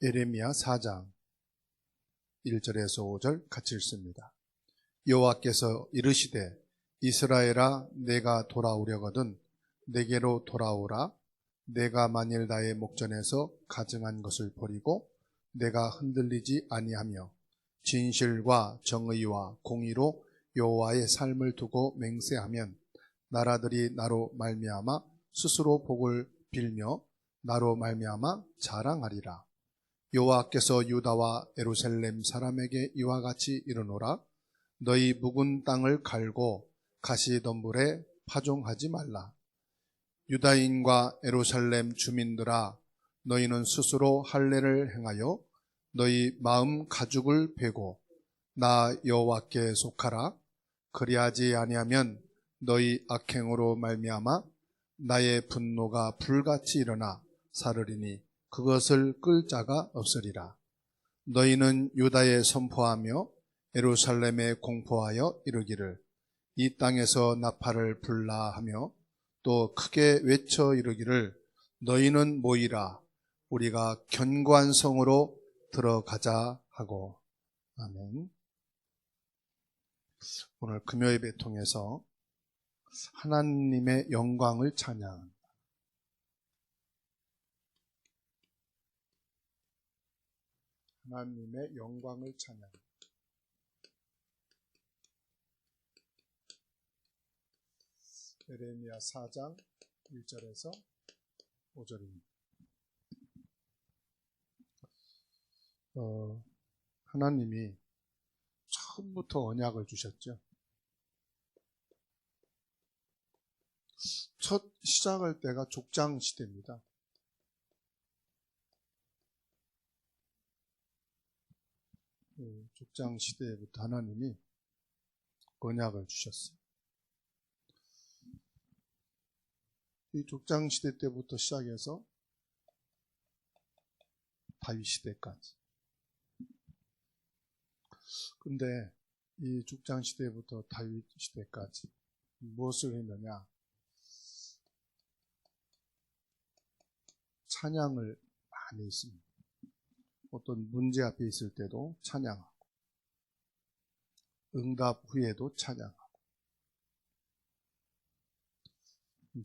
예레미야 4장 1절에서 5절 같이 읽습니다. 여호와께서 이르시되 이스라엘아 내가 돌아오려거든 내게로 돌아오라. 내가 만일 나의 목전에서 가증한 것을 버리고 내가 흔들리지 아니하며 진실과 정의와 공의로 여호와의 삶을 두고 맹세하면 나라들이 나로 말미암아 스스로 복을 빌며 나로 말미암아 자랑하리라. 여호와께서 유다와 예루살렘 사람에게 이와 같이 이르노라. 너희 묵은 땅을 갈고 가시덤불에 파종하지 말라. 유다인과 예루살렘 주민들아 너희는 스스로 할례를 행하여 너희 마음 가죽을 베고 나 여호와께 속하라. 그리하지 아니하면 너희 악행으로 말미암아 나의 분노가 불같이 일어나 사르리니 그것을 끌 자가 없으리라. 너희는 유다에 선포하며 예루살렘에 공포하여 이르기를 이 땅에서 나팔을 불라 하며 또 크게 외쳐 이르기를 너희는 모이라 우리가 견고한 성으로 들어가자 하고. 아멘. 오늘 금요예배 통해서 하나님의 영광을 찬양합니다. 하나님의 영광을 찬양합니다. 예레미야 4장 1절에서 5절입니다. 하나님이 처음부터 언약을 주셨죠. 첫 시작할 때가 족장 시대입니다. 족장 시대부터 하나님이 언약을 주셨어요. 이 족장 시대 때부터 시작해서 다윗 시대까지. 근데 이 족장 시대부터 다윗 시대까지 무엇을 했느냐? 찬양을 많이 했습니다. 어떤 문제 앞에 있을 때도 찬양하고 응답 후에도 찬양하고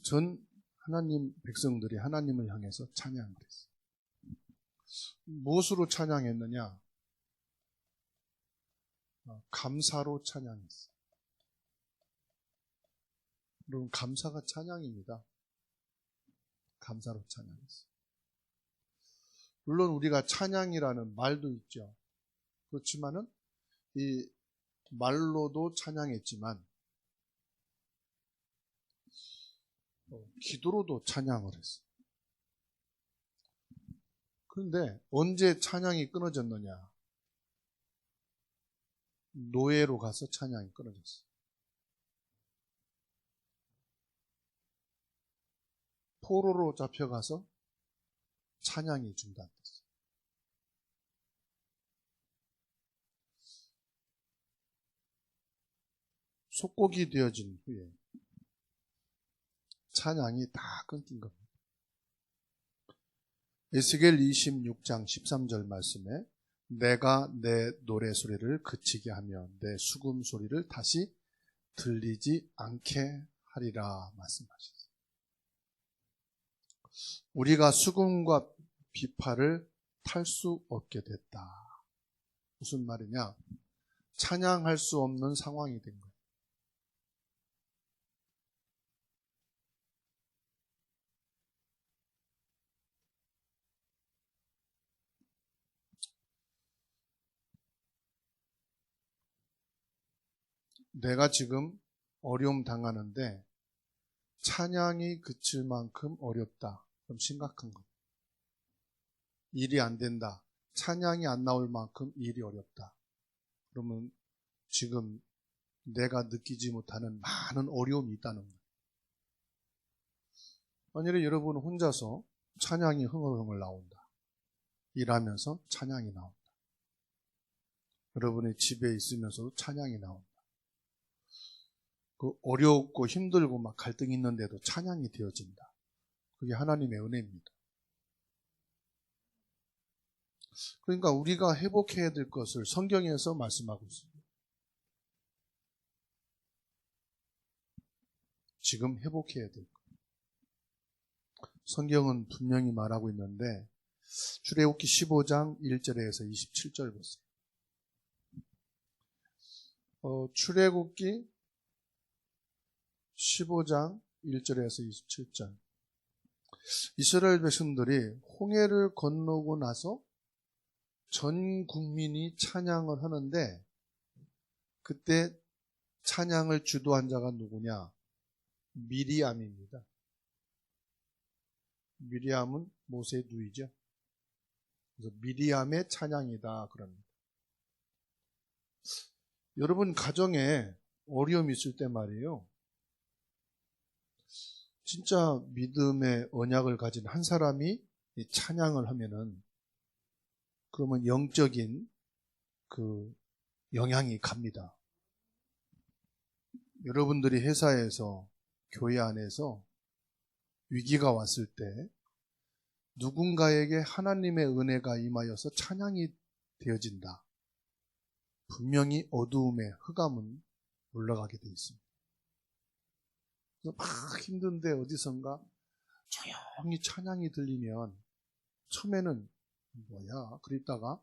전 하나님 백성들이 하나님을 향해서 찬양을 했어요. 무엇으로 찬양했느냐? 감사로 찬양했어요. 여러분 감사가 찬양입니다. 감사로 찬양했어요. 물론 우리가 찬양이라는 말도 있죠. 그렇지만은 이 말로도 찬양했지만 기도로도 찬양을 했어요. 그런데 언제 찬양이 끊어졌느냐? 노예로 가서 찬양이 끊어졌어요. 포로로 잡혀가서 찬양이 중단됐어요. 속국이 되어진 후에 찬양이 다 끊긴 겁니다. 에스겔 26장 13절 말씀에 내가 내 노래소리를 그치게 하며 내 수금소리를 다시 들리지 않게 하리라 말씀하셨어요. 우리가 수금과 비파를 탈 수 없게 됐다. 무슨 말이냐? 찬양할 수 없는 상황이 된 거예요. 내가 지금 어려움 당하는데 찬양이 그칠 만큼 어렵다. 그럼 심각한 거예요. 일이 안 된다. 찬양이 안 나올 만큼 일이 어렵다. 그러면 지금 내가 느끼지 못하는 많은 어려움이 있다는 거예요. 만약에 여러분 혼자서 찬양이 흥얼흥얼 나온다. 일하면서 찬양이 나온다. 여러분의 집에 있으면서도 찬양이 나온다. 그 어렵고 힘들고 막 갈등이 있는데도 찬양이 되어진다. 그게 하나님의 은혜입니다. 그러니까 우리가 회복해야 될 것을 성경에서 말씀하고 있습니다. 지금 회복해야 될 것. 성경은 분명히 말하고 있는데 출애굽기 15장 1절에서 27절 보세요. 출애굽기 15장 1절에서 27절. 이스라엘 백성들이 홍해를 건너고 나서 전 국민이 찬양을 하는데 그때 찬양을 주도한 자가 누구냐? 미리암입니다. 미리암은 모세의 누이죠. 그래서 미리암의 찬양이다 그럽니다. 여러분 가정에 어려움이 있을 때 말이에요. 진짜 믿음의 언약을 가진 한 사람이 찬양을 하면은 그러면 영적인 그 영향이 갑니다. 여러분들이 회사에서 교회 안에서 위기가 왔을 때 누군가에게 하나님의 은혜가 임하여서 찬양이 되어진다. 분명히 어두움의 흑암은 올라가게 되어 있습니다. 그래서 막 힘든데 어디선가 조용히 찬양이 들리면 처음에는 뭐야? 그랬다가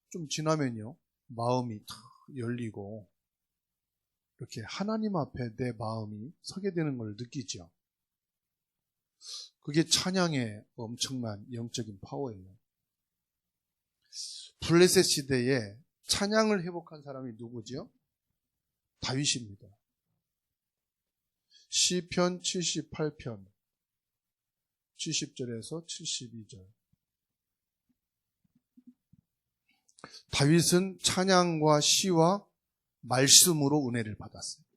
좀 지나면요 마음이 탁 열리고 이렇게 하나님 앞에 내 마음이 서게 되는 걸 느끼죠. 그게 찬양의 엄청난 영적인 파워예요. 블레셋 시대에 찬양을 회복한 사람이 누구죠? 다윗입니다. 시편 78편 70절에서 72절. 다윗은 찬양과 시와 말씀으로 은혜를 받았습니다.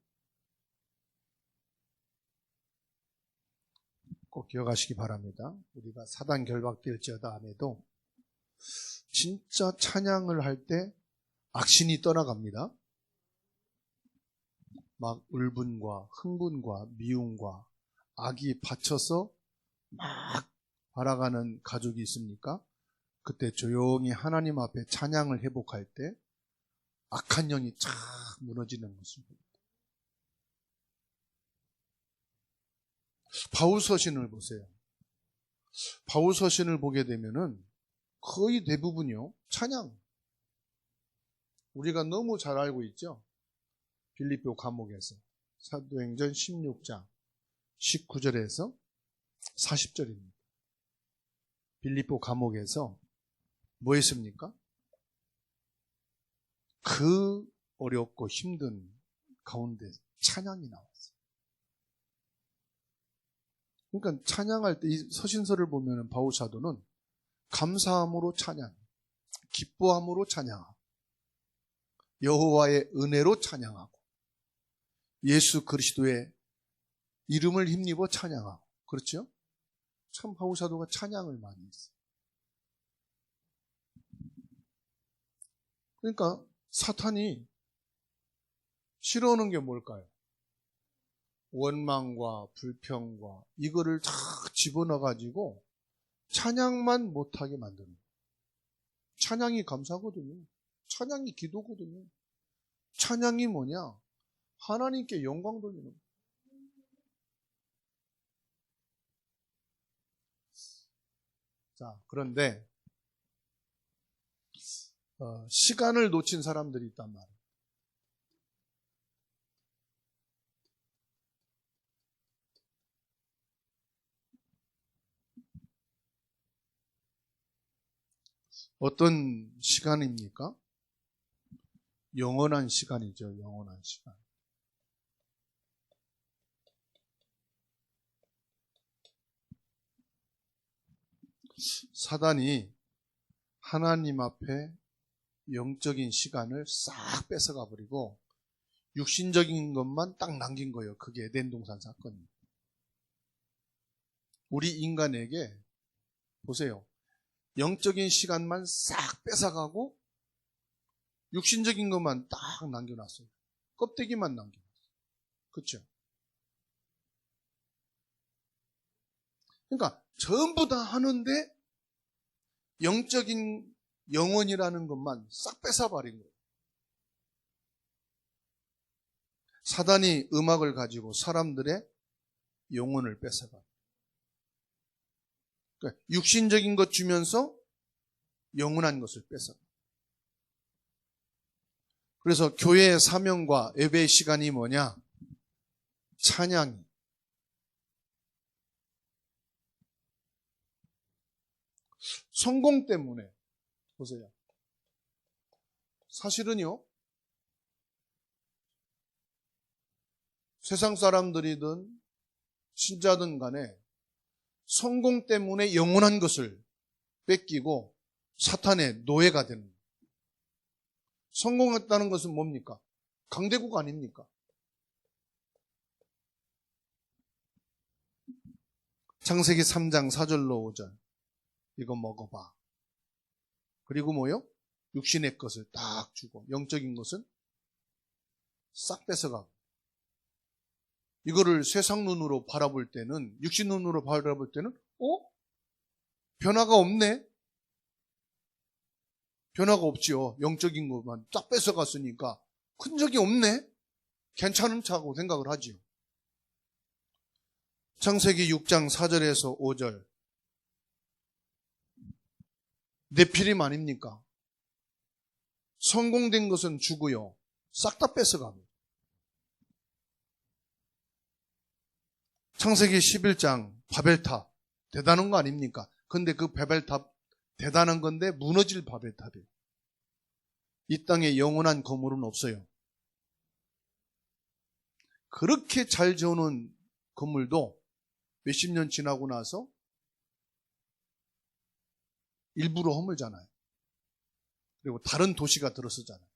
꼭 기억하시기 바랍니다. 우리가 사단 결박될지어다 함에도 진짜 찬양을 할 때 악신이 떠나갑니다. 막 울분과 흥분과 미움과 악이 받쳐서 막 바라가는 가족이 있습니까? 그때 조용히 하나님 앞에 찬양을 회복할 때 악한 영이 쫙 무너지는 모습입니다. 바울 서신을 보세요. 바울 서신을 보게 되면은 거의 대부분이요 찬양. 우리가 너무 잘 알고 있죠. 빌립보 감옥에서 사도행전 16장 19절에서 40절입니다. 빌립보 감옥에서 뭐 했습니까? 그 어렵고 힘든 가운데 찬양이 나왔어요. 그러니까 찬양할 때 이 서신서를 보면 바울 사도는 감사함으로 찬양, 기뻐함으로 찬양하고 여호와의 은혜로 찬양하고 예수 그리스도의 이름을 힘입어 찬양하고 그렇죠? 참 바울 사도가 찬양을 많이 했어요. 그러니까 사탄이 싫어하는 게 뭘까요? 원망과 불평과 이거를 다 집어넣어가지고 찬양만 못하게 만드는 거예요. 찬양이 감사거든요. 찬양이 기도거든요. 찬양이 뭐냐? 하나님께 영광 돌리는 거예요. 자, 그런데 시간을 놓친 사람들이 있단 말이에요. 어떤 시간입니까? 영원한 시간이죠. 영원한 시간. 사단이 하나님 앞에 영적인 시간을 싹 뺏어가 버리고 육신적인 것만 딱 남긴 거예요. 그게 에덴 동산 사건입니다. 우리 인간에게 보세요. 영적인 시간만 싹 뺏어가고 육신적인 것만 딱 남겨놨어요. 껍데기만 남겨놨어요. 그렇죠? 그러니까 전부 다 하는데 영적인 영혼이라는 것만 싹 뺏어버린 거예요. 사단이 음악을 가지고 사람들의 영혼을 뺏어가요. 그러니까 육신적인 것 주면서 영원한 것을 뺏어가요. 그래서 교회의 사명과 예배의 시간이 뭐냐? 찬양이. 성공 때문에 보세요. 사실은요, 세상 사람들이든 신자든 간에 성공 때문에 영원한 것을 뺏기고 사탄의 노예가 되는 거예요. 성공했다는 것은 뭡니까? 강대국 아닙니까? 창세기 3장 4절로 5절. 이거 먹어봐. 그리고 뭐요? 육신의 것을 딱 주고 영적인 것은 싹 뺏어가고. 이거를 세상 눈으로 바라볼 때는, 육신 눈으로 바라볼 때는 변화가 없네? 변화가 없지요. 영적인 것만 쫙 뺏어갔으니까 큰 적이 없네? 괜찮은 차고 생각을 하지요. 창세기 6장 4절에서 5절. 네피림 아닙니까? 성공된 것은 주고요. 싹 다 뺏어갑니다. 창세기 11장 바벨탑. 대단한 거 아닙니까? 근데 그 바벨탑 대단한 건데 무너질 바벨탑이에요. 이 땅에 영원한 건물은 없어요. 그렇게 잘 지어놓은 건물도 몇십 년 지나고 나서 일부러 허물잖아요. 그리고 다른 도시가 들어서잖아요.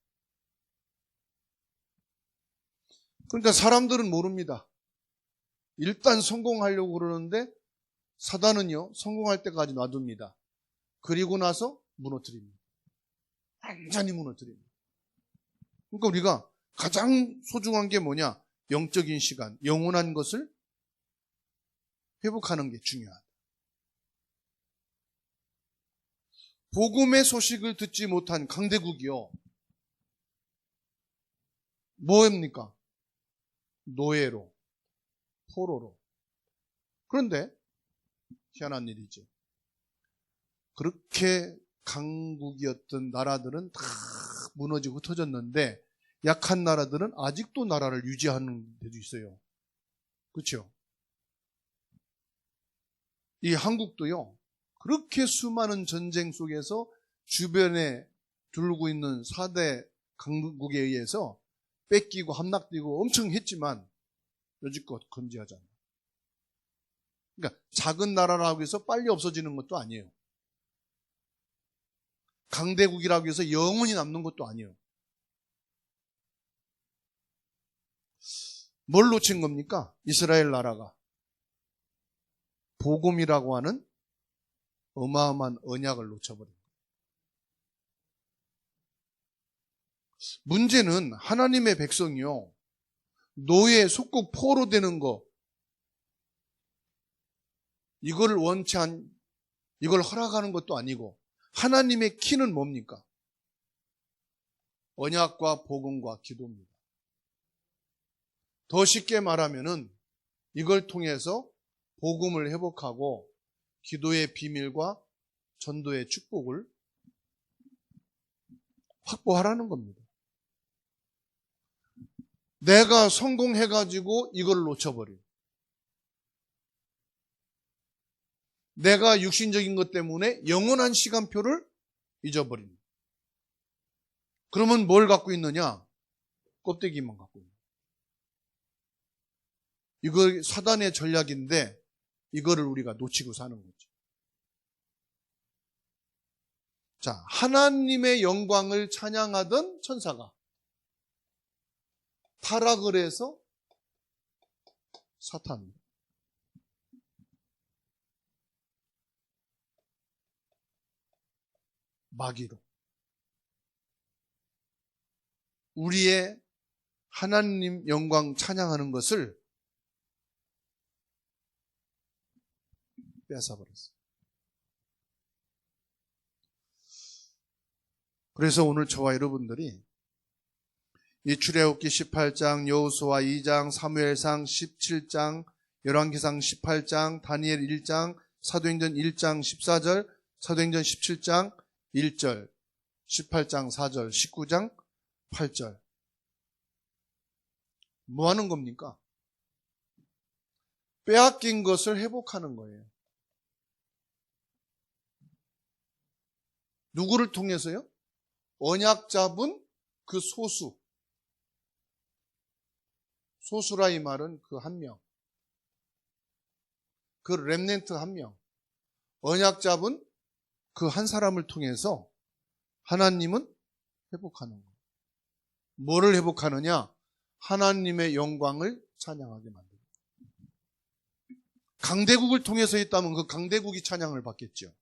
그러니까 사람들은 모릅니다. 일단 성공하려고 그러는데 사단은요, 성공할 때까지 놔둡니다. 그리고 나서 무너뜨립니다. 완전히 무너뜨립니다. 그러니까 우리가 가장 소중한 게 뭐냐? 영적인 시간, 영원한 것을 회복하는 게 중요하다. 복음의 소식을 듣지 못한 강대국이요. 뭐입니까? 노예로, 포로로. 그런데 희한한 일이죠. 그렇게 강국이었던 나라들은 다 무너지고 흩어졌는데 약한 나라들은 아직도 나라를 유지하는 데도 있어요. 그렇죠? 이 한국도요. 그렇게 수많은 전쟁 속에서 주변에 두르고 있는 4대 강국에 의해서 뺏기고 함락되고 엄청 했지만 여지껏 건재하잖아요. 그러니까 작은 나라라고 해서 빨리 없어지는 것도 아니에요. 강대국이라고 해서 영원히 남는 것도 아니에요. 뭘 놓친 겁니까? 이스라엘 나라가 복음이라고 하는 어마어마한 언약을 놓쳐버린 거예요. 문제는 하나님의 백성이요, 노예, 속국, 포로 되는 거, 이걸 이걸 허락하는 것도 아니고, 하나님의 키는 뭡니까? 언약과 복음과 기도입니다. 더 쉽게 말하면은 이걸 통해서 복음을 회복하고 기도의 비밀과 전도의 축복을 확보하라는 겁니다. 내가 성공해가지고 이걸 놓쳐버려요. 내가 육신적인 것 때문에 영원한 시간표를 잊어버립니다. 그러면 뭘 갖고 있느냐? 껍데기만 갖고 있는. 이거 사단의 전략인데 이거를 우리가 놓치고 사는 거죠. 자, 하나님의 영광을 찬양하던 천사가 타락을 해서 사탄, 마귀로 우리의 하나님 영광 찬양하는 것을 뺏어버렸어요. 그래서 오늘 저와 여러분들이 이 출애굽기 18장, 여호수아 2장, 사무엘상 17장, 열왕기상 18장, 다니엘 1장, 사도행전 1장 14절, 사도행전 17장 1절, 18장 4절, 19장 8절. 뭐 하는 겁니까? 빼앗긴 것을 회복하는 거예요. 누구를 통해서요? 언약 잡은 그 소수. 소수라 이 말은 그 한 명. 그 렘넌트 한 명. 언약 잡은 그 한 사람을 통해서 하나님은 회복하는 거예요. 뭐를 회복하느냐? 하나님의 영광을 찬양하게 만듭니다. 강대국을 통해서 했다면 그 강대국이 찬양을 받겠죠.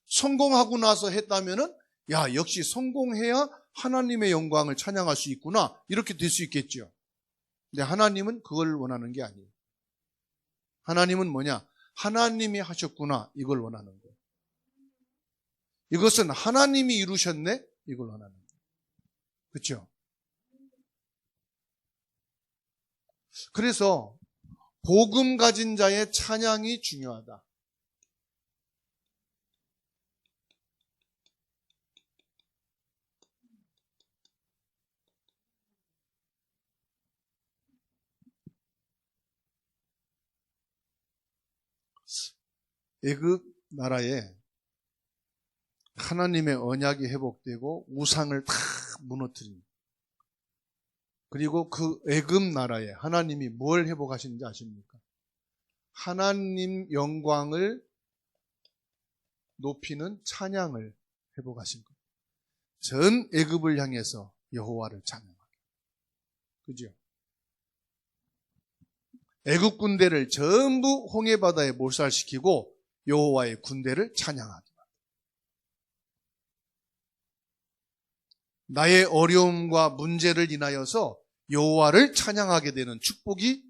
성공하고 나서 했다면은 야, 역시 성공해야 하나님의 영광을 찬양할 수 있구나. 이렇게 될 수 있겠죠. 근데 하나님은 그걸 원하는 게 아니에요. 하나님은 뭐냐? 하나님이 하셨구나. 이걸 원하는 거예요. 이것은 하나님이 이루셨네. 이걸 원하는 거예요. 그렇죠? 그래서 복음 가진 자의 찬양이 중요하다. 애굽 나라에 하나님의 언약이 회복되고 우상을 다 무너뜨린, 그리고 그 애굽 나라에 하나님이 뭘 회복하시는지 아십니까? 하나님 영광을 높이는 찬양을 회복하신 거예요. 전 애굽을 향해서 여호와를 찬양하게. 그죠? 애굽 군대를 전부 홍해 바다에 몰살시키고 여호와의 군대를 찬양하게. 나의 어려움과 문제를 인하여서 여호와를 찬양하게 되는 축복이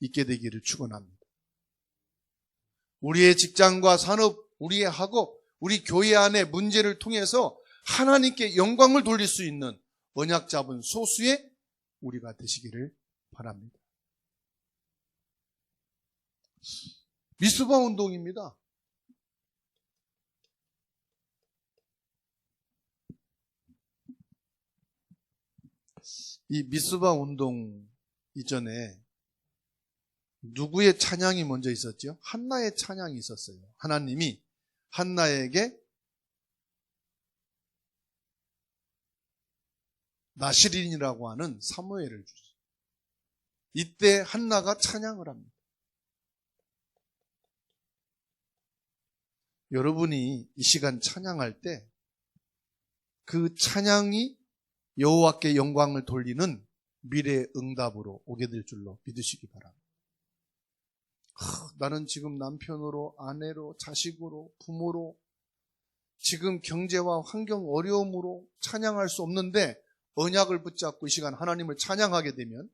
있게 되기를 축원합니다. 우리의 직장과 산업, 우리의 학업, 우리 교회 안의 문제를 통해서 하나님께 영광을 돌릴 수 있는 언약 잡은 소수의 우리가 되시기를 바랍니다. 미스바 운동입니다. 이 미스바 운동 이전에 누구의 찬양이 먼저 있었죠? 한나의 찬양이 있었어요. 하나님이 한나에게 나시린이라고 하는 사무엘을 주셨어요. 이때 한나가 찬양을 합니다. 여러분이 이 시간 찬양할 때 그 찬양이 여호와께 영광을 돌리는 미래의 응답으로 오게 될 줄로 믿으시기 바랍니다. 나는 지금 남편으로, 아내로, 자식으로, 부모로 지금 경제와 환경 어려움으로 찬양할 수 없는데 언약을 붙잡고 이 시간 하나님을 찬양하게 되면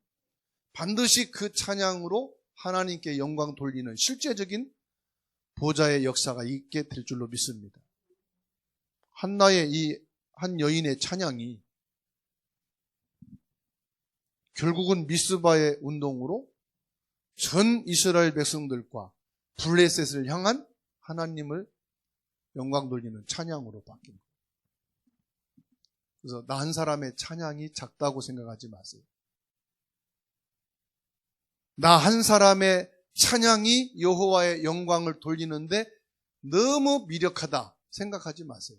반드시 그 찬양으로 하나님께 영광 돌리는 실제적인 보좌의 역사가 있게 될 줄로 믿습니다. 한나의 이 한 여인의 찬양이 결국은 미스바의 운동으로 전 이스라엘 백성들과 블레셋을 향한 하나님을 영광 돌리는 찬양으로 바뀐 거예요. 그래서 나 한 사람의 찬양이 작다고 생각하지 마세요. 나 한 사람의 찬양이 여호와의 영광을 돌리는데 너무 미력하다 생각하지 마세요.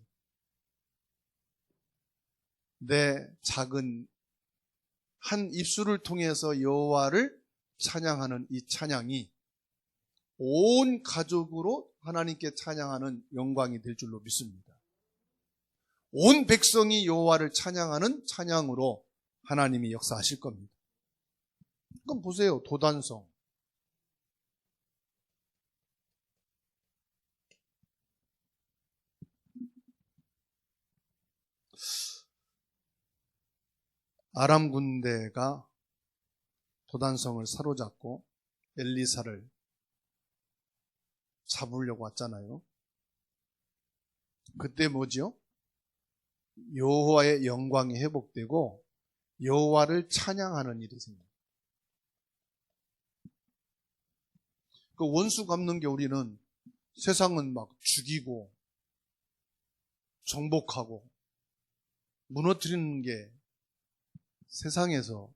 내 작은 한 입술을 통해서 여호와를 찬양하는 이 찬양이 온 가족으로 하나님께 찬양하는 영광이 될 줄로 믿습니다. 온 백성이 여호와를 찬양하는 찬양으로 하나님이 역사하실 겁니다. 그럼 보세요. 도단성. 아람 군대가 도단성을 사로잡고 엘리사를 잡으려고 왔잖아요. 그때 뭐지요? 여호와의 영광이 회복되고 여호와를 찬양하는 일이 생깁니다. 그 원수 갚는 게 우리는 세상은 막 죽이고 정복하고 무너뜨리는 게 세상에서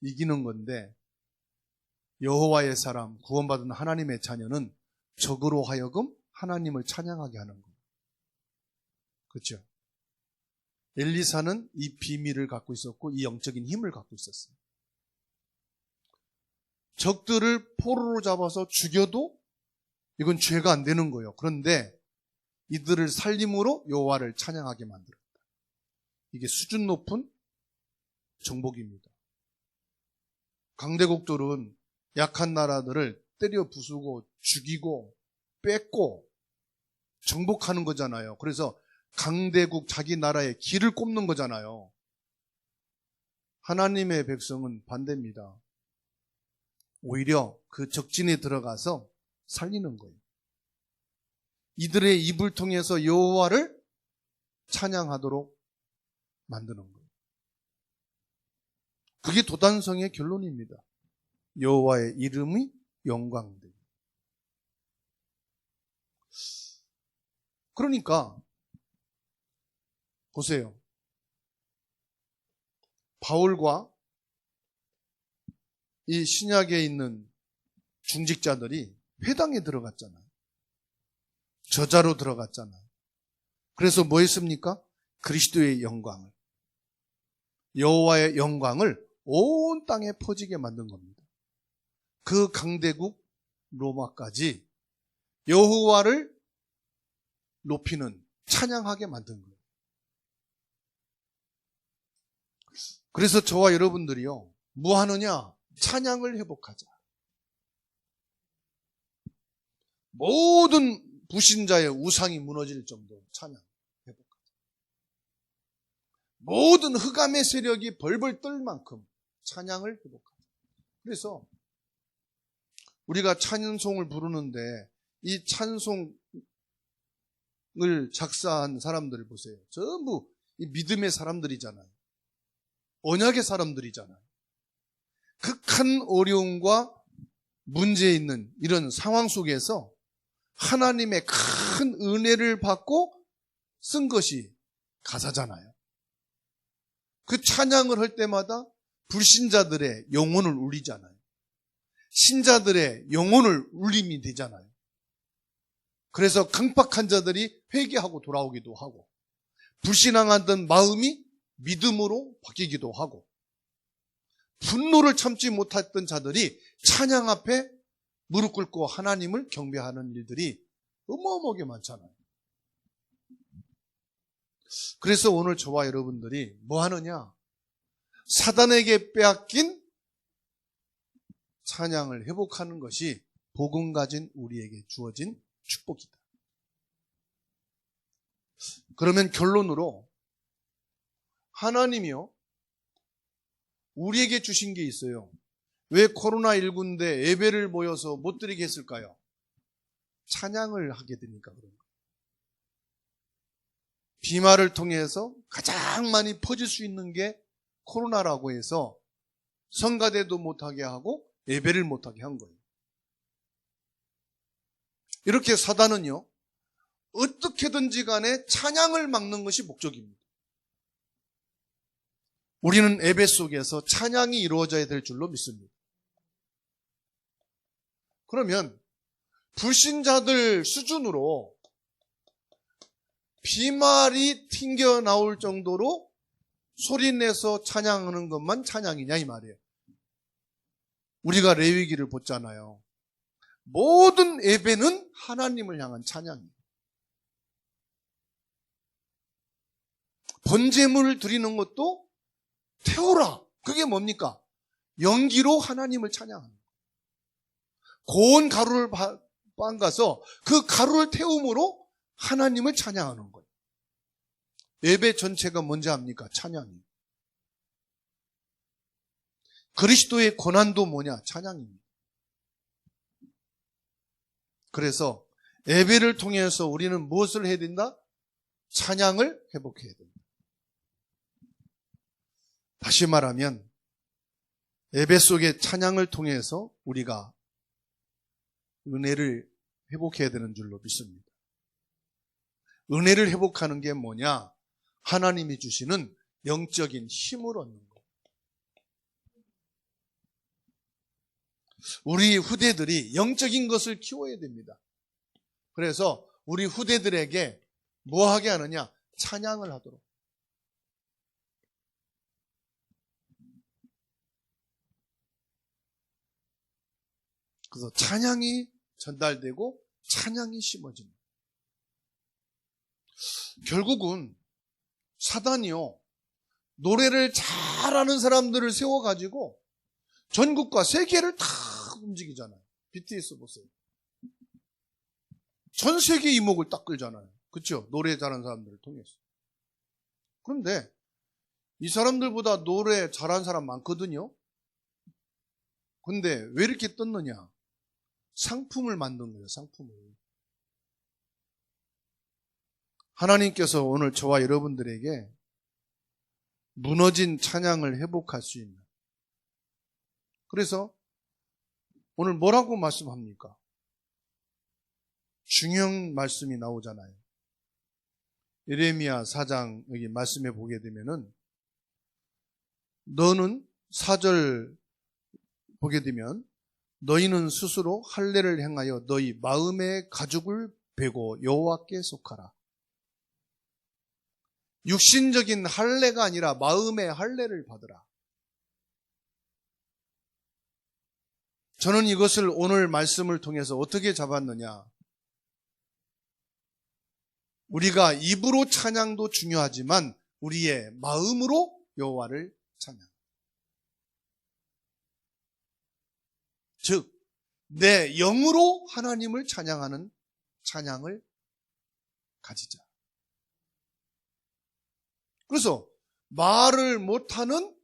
이기는 건데, 여호와의 사람, 구원받은 하나님의 자녀는 적으로 하여금 하나님을 찬양하게 하는 거예요. 그렇죠? 엘리사는 이 비밀을 갖고 있었고 이 영적인 힘을 갖고 있었어요. 적들을 포로로 잡아서 죽여도 이건 죄가 안 되는 거예요. 그런데 이들을 살림으로 여호와를 찬양하게 만들었다. 이게 수준 높은 정복입니다. 강대국들은 약한 나라들을 때려 부수고 죽이고 뺏고 정복하는 거잖아요. 그래서 강대국 자기 나라의 길을 꼽는 거잖아요. 하나님의 백성은 반대입니다. 오히려 그 적진에 들어가서 살리는 거예요. 이들의 입을 통해서 여호와를 찬양하도록 만드는 거예요. 그게 도단성의 결론입니다. 여호와의 이름이 영광되고. 그러니까 보세요. 바울과 이 신약에 있는 중직자들이 회당에 들어갔잖아요. 저자로 들어갔잖아요. 그래서 뭐 했습니까? 그리스도의 영광을, 여호와의 영광을 온 땅에 퍼지게 만든 겁니다. 그 강대국 로마까지 여호와를 높이는, 찬양하게 만든 거예요. 그래서 저와 여러분들이요, 뭐 하느냐? 찬양을 회복하자. 모든 불신자의 우상이 무너질 정도로 찬양 회복하자. 모든 흑암의 세력이 벌벌 떨 만큼 찬양을 회복하자. 그래서 우리가 찬송을 부르는데 이 찬송을 작사한 사람들을 보세요. 전부 이 믿음의 사람들이잖아요. 언약의 사람들이잖아요. 극한 어려움과 문제 있는 이런 상황 속에서 하나님의 큰 은혜를 받고 쓴 것이 가사잖아요. 그 찬양을 할 때마다 불신자들의 영혼을 울리잖아요. 신자들의 영혼을 울림이 되잖아요. 그래서 강팍한 자들이 회개하고 돌아오기도 하고, 불신앙하던 마음이 믿음으로 바뀌기도 하고, 분노를 참지 못했던 자들이 찬양 앞에 무릎 꿇고 하나님을 경배하는 일들이 어마어마하게 많잖아요. 그래서 오늘 저와 여러분들이 뭐 하느냐? 사단에게 빼앗긴 찬양을 회복하는 것이 복음 가진 우리에게 주어진 축복이다. 그러면 결론으로 하나님이요, 우리에게 주신 게 있어요. 왜 코로나19인데 예배를 모여서 못 드리게 했을까요? 찬양을 하게 되니까 그런 거예요. 비말을 통해서 가장 많이 퍼질 수 있는 게 코로나라고 해서 성가대도 못하게 하고 예배를 못하게 한 거예요. 이렇게 사단은요, 어떻게든지 간에 찬양을 막는 것이 목적입니다. 우리는 예배 속에서 찬양이 이루어져야 될 줄로 믿습니다. 그러면 불신자들 수준으로 비말이 튕겨나올 정도로 소리내서 찬양하는 것만 찬양이냐 이 말이에요. 우리가 레위기를 보잖아요. 모든 예배는 하나님을 향한 찬양이에요. 번제물을 드리는 것도 태우라. 그게 뭡니까? 연기로 하나님을 찬양하는 거예요. 고운 가루를 빻아서 그 가루를 태움으로 하나님을 찬양하는 거예요. 예배 전체가 뭔지 압니까? 찬양이에요. 그리스도의 고난도 뭐냐? 찬양입니다. 그래서 예배를 통해서 우리는 무엇을 해야 된다? 찬양을 회복해야 된다. 다시 말하면 예배 속의 찬양을 통해서 우리가 은혜를 회복해야 되는 줄로 믿습니다. 은혜를 회복하는 게 뭐냐? 하나님이 주시는 영적인 힘을 얻는 거예요. 우리 후대들이 영적인 것을 키워야 됩니다. 그래서 우리 후대들에게 뭐 하게 하느냐? 찬양을 하도록. 그래서 찬양이 전달되고 찬양이 심어집니다. 결국은 사단이요, 노래를 잘하는 사람들을 세워가지고 전국과 세계를 다 움직이잖아요. BTS 보세요. 전 세계 이목을 딱 끌잖아요. 그렇죠? 노래 잘하는 사람들을 통해서. 그런데 이 사람들보다 노래 잘하는 사람 많거든요. 근데 왜 이렇게 떴느냐? 상품을 만든 거예요. 상품을. 하나님께서 오늘 저와 여러분들에게 무너진 찬양을 회복할 수 있는, 그래서 오늘 뭐라고 말씀합니까? 중요한 말씀이 나오잖아요. 예레미야 4장 여기 말씀해 보게 되면은, 너는 4절 보게 되면, 너희는 스스로 할례를 행하여 너희 마음의 가죽을 베고 여호와께 속하라. 육신적인 할례가 아니라 마음의 할례를 받으라. 저는 이것을 오늘 말씀을 통해서 어떻게 잡았느냐? 우리가 입으로 찬양도 중요하지만 우리의 마음으로 여호와를 찬양. 즉, 내 영으로 하나님을 찬양하는 찬양을 가지자. 그래서 말을 못하는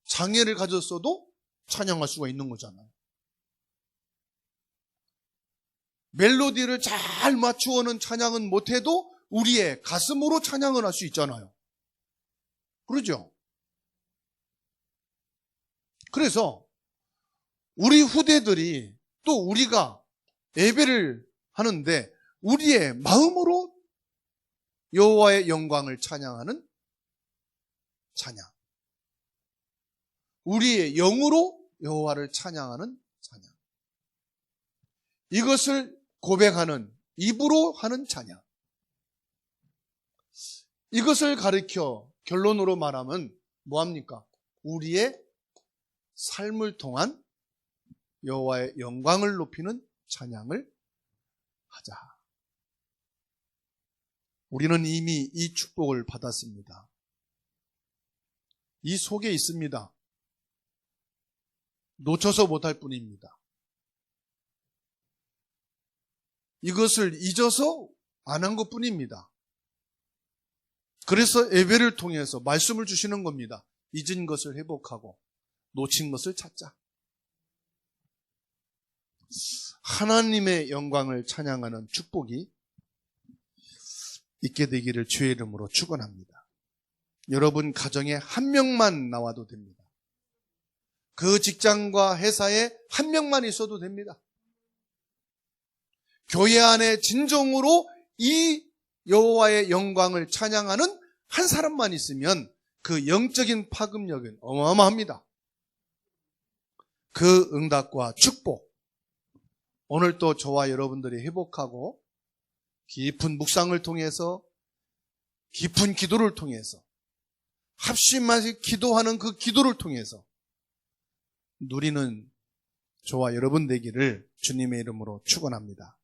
장애를 가졌어도 찬양할 수가 있는 거잖아요. 멜로디를 잘 맞추어는 찬양은 못해도 우리의 가슴으로 찬양을 할 수 있잖아요. 그러죠? 그래서 우리 후대들이 또 우리가 예배를 하는데 우리의 마음으로 여호와의 영광을 찬양하는 찬양, 우리의 영으로 여호와를 찬양하는 찬양, 이것을 고백하는 입으로 하는 찬양, 이것을 가리켜 결론으로 말하면 뭐합니까? 우리의 삶을 통한 여호와의 영광을 높이는 찬양을 하자. 우리는 이미 이 축복을 받았습니다. 이 속에 있습니다. 놓쳐서 못할 뿐입니다. 이것을 잊어서 안 한 것뿐입니다. 그래서 예배를 통해서 말씀을 주시는 겁니다. 잊은 것을 회복하고 놓친 것을 찾자. 하나님의 영광을 찬양하는 축복이 있게 되기를 주의 이름으로 축원합니다. 여러분 가정에 한 명만 나와도 됩니다. 그 직장과 회사에 한 명만 있어도 됩니다. 교회 안에 진정으로 이 여호와의 영광을 찬양하는 한 사람만 있으면 그 영적인 파급력은 어마어마합니다. 그 응답과 축복, 오늘 또 저와 여러분들이 회복하고 깊은 묵상을 통해서, 깊은 기도를 통해서, 합심하게 기도하는 그 기도를 통해서 누리는 저와 여러분 되기를 주님의 이름으로 축원합니다.